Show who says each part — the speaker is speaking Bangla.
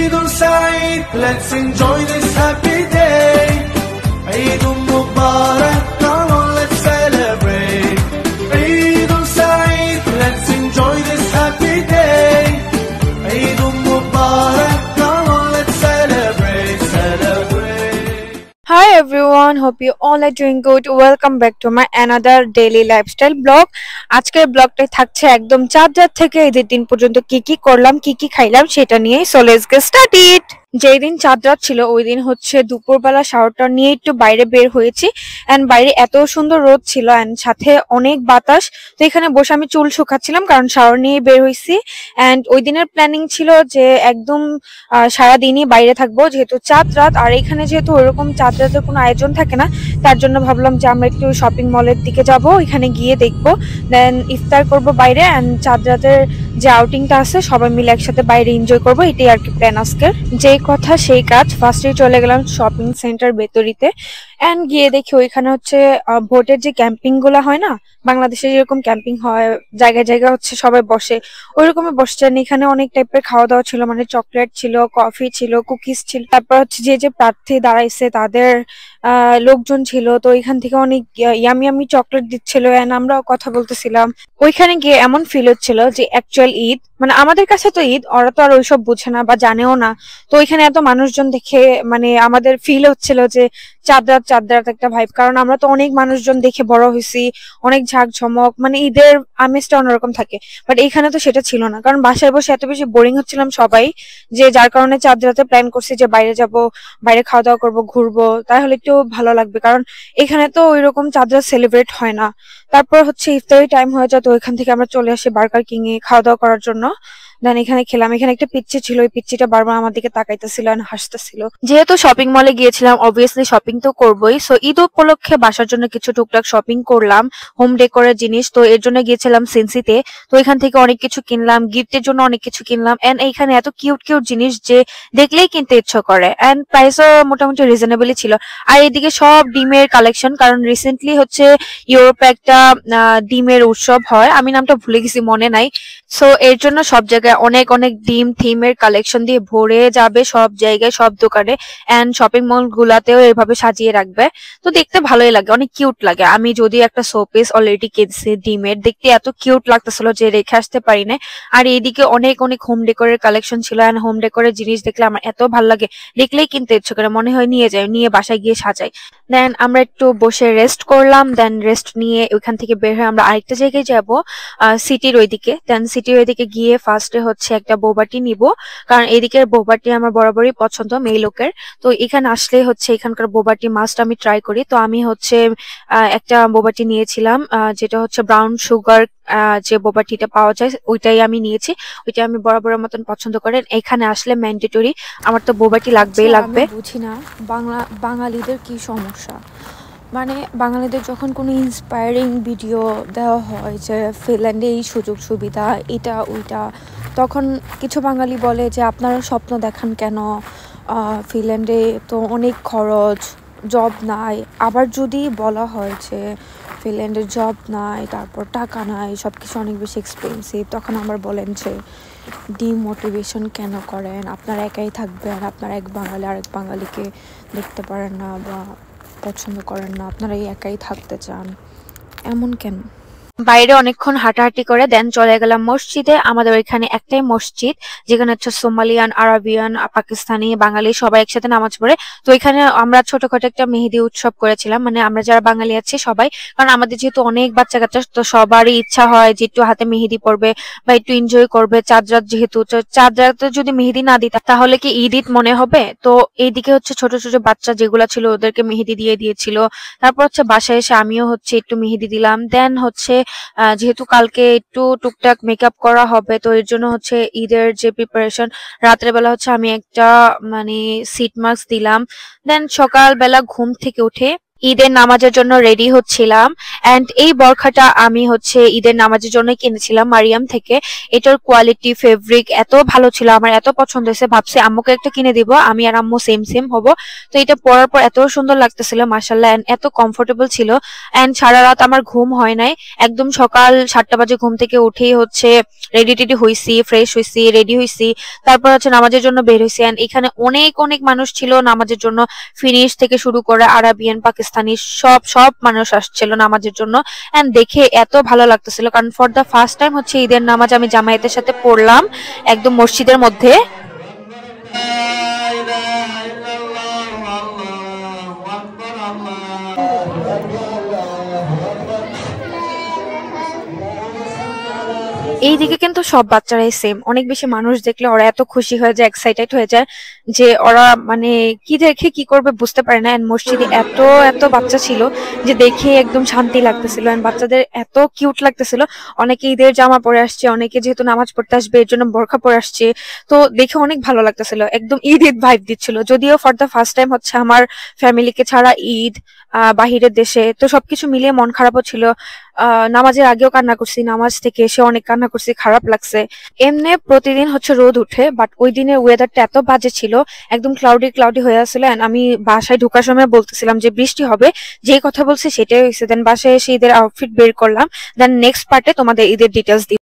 Speaker 1: Eidul Saeed, let's enjoy this happy day. Eidul Mubarak, come on, let's celebrate. Eidul Saeed, let's enjoy this happy day. Eidul Mubarak, come on, let's celebrate, celebrate.
Speaker 2: Hi everyone, hope you all are doing good. Welcome back to my another daily lifestyle blog. আজকের ব্লগটাই থাকছে একদম চাঁদ রাত থেকে ঈদের দিন পর্যন্ত কি কি করলাম, কি কি খাইলাম সেটা নিয়ে। So let's get started. যেই দিন চাঁদ রাত ছিল ওই দিন হচ্ছে দুপুরবেলা শাওয়ারটা নিয়ে একটু বাইরে বের হয়েছি এন্ড বাইরে এত সুন্দর রোদ ছিল এন্ড সাথে অনেক বাতাস। তো এখানে বসে আমি চুল শুকাচ্ছিলাম কারণ শাওয়ার নিয়ে বের হয়েছি এন্ড ওই দিনের প্ল্যানিং ছিল যে একদম সারাদিনই বাইরে থাকবো যেহেতু চাঁদ রাত। আর এখানে যেহেতু ওইরকম চাঁদ রাতের কোনো আয়োজন থাকে না তার জন্য ভাবলাম যে আমরা একটু শপিং মলের দিকে যাব, এখানে গিয়ে দেখবো, দেন ইফতার করব বাইরে এন্ড চাঁদ রাতের যে আউটিংটা আছে সবাই মিলে একসাথে বাইরে এনজয় করবো, এটাই আর কি প্ল্যান আজকের। যে কথা সেই কাজ, ফার্স্টে চলে গেলাম শপিং সেন্টার ভেতরিতে এন্ড গিয়ে দেখি ওইখানে হচ্ছে ভোটের যে ক্যাম্পিং গুলা হয় না, বাংলাদেশে যেরকম ক্যাম্পিং হয় জায়গায় জায়গায় হচ্ছে সবাই বসে, ওইরকমই বসছেন। এখানে অনেক টাইপের খাওয়া দাওয়া ছিল, মানে চকলেট ছিল, কফি ছিল, কুকিজ ছিল, তারপর হচ্ছে যে যে প্রার্থী দাঁড়াইছে তাদের লোকজন ছিল। তো এখান থেকে অনেক ইয়ামি ইয়ামি চকলেট দিচ্ছিল এন্ড আমরাও কথা বলতেছিলাম। ওইখানে গিয়ে এমন ফিল হচ্ছিল যে অ্যাকচুয়াল ঈদ, মানে আমাদের কাছে তো ঈদ, ওরা তো আর ওইসব বুঝে না বা জানেও না। তো ওইখানে এত মানুষজন দেখে মানে আমাদের ফিল হচ্ছিল যে চাঁদ রাত একটা ভাইব, কারণ আমরা তো অনেক মানুষজন দেখে বড় হয়েছি, অনেক ঝাঁক ঝমক, মানে ঈদের আমেজটা অন্যরকম থাকে। বাট এখানে তো সেটা ছিল না, কারণ বাসায় বসে এত বেশি বোরিং হচ্ছিলাম সবাই, যে যার কারণে চাঁদ রাতে প্ল্যান করছি যে বাইরে যাব, বাইরে খাওয়া দাওয়া করবো, ঘুরবো, তাহলে একটু ভালো লাগবে, কারণ এখানে তো ওইরকম চাঁদ রাত সেলিব্রেট হয় না। তারপর হচ্ছে ইফতারি টাইম হয়ে যায়, তো ওইখান থেকে আমরা চলে আসি বার্গার কিং এ খাওয়া দাওয়া করার জন্য। দেন এখানে খেলাম, এখানে একটা পিচ্চি ছিল, ওই পিচ্চিটা বারবার আমার দিকে তাকাইতেছিল আর হাসতেছিল। যেহেতু শপিং মলে গিয়েছিলাম অবভিয়াসলি শপিং তো করবোই, সো ঈদ উপলক্ষে বাসার জন্য কিছু টুকটাক শপিং করলাম, হোম ডেকোরের জিনিস। তো এর জন্য গিয়েছিলাম সিনসিতে, তো এখান থেকে অনেক কিছু কিনলাম, গিফটের জন্য অনেক কিছু কিনলাম এন্ড এইখানে এত কিউট কিউট জিনিস যে দেখলেই কিনতে ইচ্ছা করে এন্ড প্রাইসও মোটামুটি রিজনেবলই ছিল। আর এদিকে সব ডিমের কালেকশন, কারণ রিসেন্টলি হচ্ছে ইউরোপে একটা ডিমের উৎসব হয়, আমি নামটা ভুলে গেছি, মনে নাই। সো এর জন্য সব জায়গায় অনেক অনেক ডিম থিমের কালেকশন দিয়ে ভরে যাবে সব জায়গায়, সব দোকানে এন্ড শপিং মল গুলাতেও এভাবে সাজিয়ে রাখবে। তো দেখতে ভালোই লাগে, অনেক কিউট লাগে। আমি যদি একটা শোপিস অলরেডি কিনছি ডিমের, দেখতে এত কিউট লাগতেছিল যে রেখে আসতে পারি না। আর এইদিকে অনেক অনেক হোম ডেকোরের কালেকশন ছিল এন্ড হোম ডেকোরের জিনিস দেখলে আমার এত ভালো লাগে, দেখলেই কিনতে ইচ্ছে করে, মনে হয় নিয়ে যাই, নিয়ে বাসায় গিয়ে সাজাই। দেন আমরা একটু বসে রেস্ট করলাম, দেন রেস্ট নিয়ে ওইখান থেকে বের হয়ে আমরা আরেকটা জায়গায় যাব, সিটির ওইদিকে। দেন সিটির ওইদিকে গিয়ে ফার্স্টে হচ্ছে একটা বোবাটি নিব, কারণ এদিকের বোবাটি আমার বরাবরই পছন্দ, মেয়ে লোকের। তো এখানে আসলে হচ্ছে এখানকার বোবাটি মাস্ট আমি ট্রাই করি। তো আমি হচ্ছে একটা বোবাটি নিয়েছিলাম, যেটা হচ্ছে ব্রাউন সুগার যে বোবাটিটা পাওয়া যায় ওইটাই আমি নিয়েছি, ওইটা আমি বরাবরের মতন পছন্দ করেন। এখানে আসলে ম্যান্ডেটরি আমার তো বোবাটি লাগবেই লাগবে। বুঝি না বাঙালিদের কি সমস্যা, মানে বাঙালিদের যখন কোনো ইন্সপায়ারিং ভিডিও দেওয়া হয় যে ফিনল্যান্ডে এই সুযোগ সুবিধা এটা ওইটা, তখন কিছু বাঙালি বলে যে আপনারা স্বপ্ন দেখান কেন, ফিনল্যান্ডে তো অনেক খরচ, জব নাই। আবার যদি বলা হয় যে ফিনল্যান্ডে জব নাই, তারপর টাকা নাই, সব কিছু অনেক বেশি এক্সপেন্সিভ, তখন আবার বলেন যে ডিমোটিভেশন কেন করেন, আপনারা একাই থাকবেন, আপনারা এক বাঙালি আরেক বাঙালিকে দেখতে পারেন না বা পছন্দ করেন না, আপনারা একাই থাকতে চান, এমন কেন? বাইরে অনেকক্ষণ হাঁটাহাঁটি করে দেন চলে গেলাম মসজিদে। আমাদের এখানে একটাই মসজিদ যেখানে হচ্ছে সোমালিয়ান, আরাবিয়ান, পাকিস্তানি, বাঙালি সবাই একসাথে নামাজ পড়ে। তো এখানে আমরা ছোটখাটো একটা মেহেদি উৎসব করেছিলাম, মানে আমরা যারা বাঙালি আছি সবাই, কারণ আমাদের যেহেতু অনেক বাচ্চা কাচ্চা, তো সবারই ইচ্ছা হয় যে একটু হাতে মেহেদি পড়বে বা একটু এনজয় করবে। চাঁদ রাত যেহেতু, চাঁদ রাতে যদি মেহেদি না দিত তাহলে কি ঈদ ঈদ মনে হবে? তো এইদিকে হচ্ছে ছোট ছোট বাচ্চা যেগুলা ছিল ওদেরকে মেহেদি দিয়ে দিয়েছিল। তারপর হচ্ছে বাসায় এসে আমিও হচ্ছে একটু মেহেদি দিলাম। দেন হচ্ছে যেহেতু কালকে একটু টুকটাক মেকআপ করা হবে, তো এর জন্য হচ্ছে ঈদের যে প্রিপারেশন, রাতের বেলা হচ্ছে আমি একটা মানে সিট মাস্ক দিলাম। দেন সকালবেলা ঘুম থেকে উঠে ঈদের নামাজের জন্য রেডি হচ্ছিলাম। এন্ড এই বরখাটা আমি হচ্ছে ঈদের নামাজের জন্য কিনেছিলাম মারিয়াম থেকে। এটার কোয়ালিটি, ফেব্রিক এত ভালো ছিল, আমার এত পছন্দ হয়েছে, ভাবছি আম্মুকে একটা কিনে দিব, আমি আর আম্মু সেম সেম হবো। তো এটা পরার পর এত সুন্দর লাগতেছিল মাশাআল্লাহ, এন্ড এত কমফোর্টেবল ছিল। এন্ড সারা রাত আমার ঘুম হয় নাই, একদম সকাল 7টা বাজে ঘুম থেকে উঠেই হচ্ছে রেডি টেডি হইছি, ফ্রেশ হইছি, রেডি হইছি, তারপর হচ্ছে নামাজের জন্য বের হইছি। এন্ড এখানে অনেক অনেক মানুষ ছিল নামাজের জন্য, ফিনিশ থেকে শুরু করে আরাবিয়ান, পাকিস্তানি সব সব মানুষ আসছিল নামাজের জন্য। এন্ড দেখে এত ভালো লাগতেছিল, কারণ ফর দা ফার্স্ট টাইম হচ্ছে ঈদের নামাজ আমি জামায়াতের সাথে পড়লাম একদম মসজিদের মধ্যে। এইদিকে কিন্তু সব বাচ্চারাই সেম, অনেক বেশি মানুষ দেখলে ওরা এত খুশি হয়ে যায়, এক্সাইটেড হয়ে যায় যে ওরা মানে কি দেখে কি করবে বুঝতে পারে না। এন্ড মসজিদে এত এত বাচ্চা ছিল যে দেখে একদম শান্তি লাগতেছিল, এন্ড বাচ্চাদের এত কিউট লাগতেছিল। অনেকে ঈদের জামা পরে আসছে, অনেকে যেহেতু নামাজ পড়তে আসবে এর জন্য বোরখা পরে আসছে, তো দেখে অনেক ভালো লাগতেছিল, একদম ঈদ ঈদ ভাইব দিচ্ছিল। যদিও ফর দা ফার্স্ট টাইম হচ্ছে আমার ফ্যামিলিকে ছাড়া ঈদ বাহিরের দেশে, তো সবকিছু মিলিয়ে মন খারাপও ছিল। নামাজের আগেও কান্না করছি, নামাজ থেকে এসে অনেক কান্না করছি, খারাপ লাগছে। এমনি প্রতিদিন হচ্ছে রোদ উঠে, বাট ওই দিনের ওয়েদারটা এত বাজে ছিল, একদম ক্লাউডি ক্লাউডি হয়ে আসছিল। আমি বাসায় ঢোকার সময় বলতেছিলাম যে বৃষ্টি হবে, যে কথা বলছি সেটাই হয়েছে। দেন বাসায় এসে ঈদের আউটফিট বের করলাম, দেন নেক্সট পার্টে তোমাদের ঈদের ডিটেলস